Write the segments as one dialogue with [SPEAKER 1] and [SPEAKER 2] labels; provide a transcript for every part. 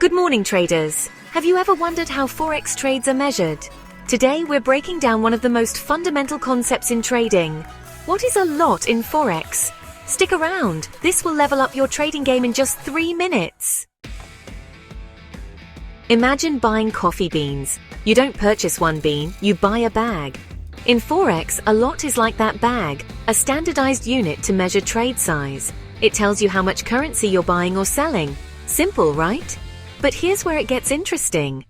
[SPEAKER 1] Good morning, traders. Have you ever wondered how Forex trades are measured? Today, we're breaking down one of the most fundamental concepts in trading. What is a lot in Forex? Stick around. This will level up your trading game in just 3 minutes. Imagine buying coffee beans. You don't purchase one bean, you buy a bag. In Forex, a lot is like that bag, a standardized unit to measure trade size. It tells you how much currency you're buying or selling. Simple, right? But here's where it gets interesting.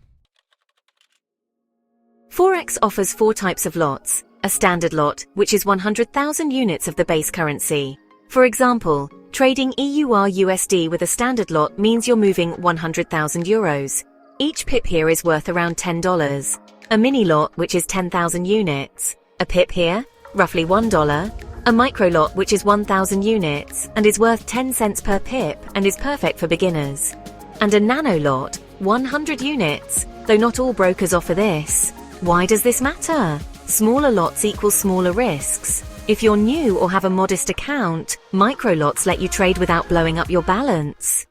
[SPEAKER 1] Forex offers 4 types of lots. A standard lot, which is 100,000 units of the base currency. For example, trading EUR/USD with a standard lot means you're moving 100,000 euros. Each pip here is worth around $10. A mini lot, which is 10,000 units. A pip here, roughly $1. A micro lot, which is 1,000 units and is worth 10 cents per pip and is perfect for beginners. And a nano lot, 100 units, though not all brokers offer this. Why does this matter? Smaller lots equal smaller risks. If you're new or have a modest account, micro lots let you trade without blowing up your balance.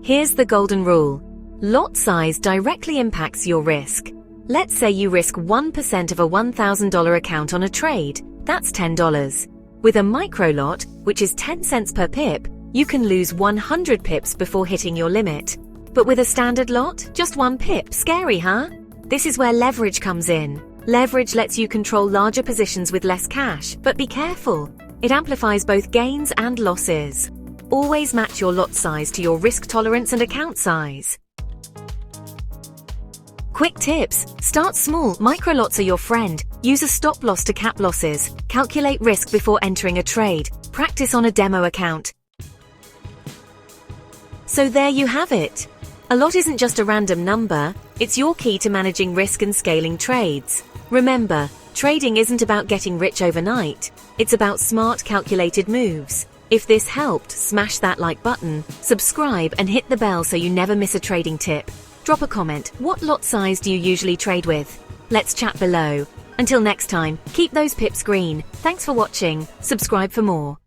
[SPEAKER 1] Here's the golden rule. Lot size directly impacts your risk. Let's say you risk 1% of a $1,000 account on a trade. That's $10. With a micro lot, which is 10 cents per pip, you can lose 100 pips before hitting your limit. But with a standard lot, just 1 pip. Scary, huh? This is where leverage comes in. Leverage lets you control larger positions with less cash, but be careful. It amplifies both gains and losses. Always match your lot size to your risk tolerance and account size. Quick tips. Start small. Micro lots are your friend. Use a stop loss to cap losses. Calculate risk before entering a trade. Practice on a demo account. So there you have it. A lot isn't just a random number, it's your key to managing risk and scaling trades. Remember, trading isn't about getting rich overnight, it's about smart, calculated moves. If this helped, smash that like button, subscribe and hit the bell so you never miss a trading tip. Drop a comment, what lot size do you usually trade with? Let's chat below. Until next time, keep those pips green. Thanks for watching, subscribe for more.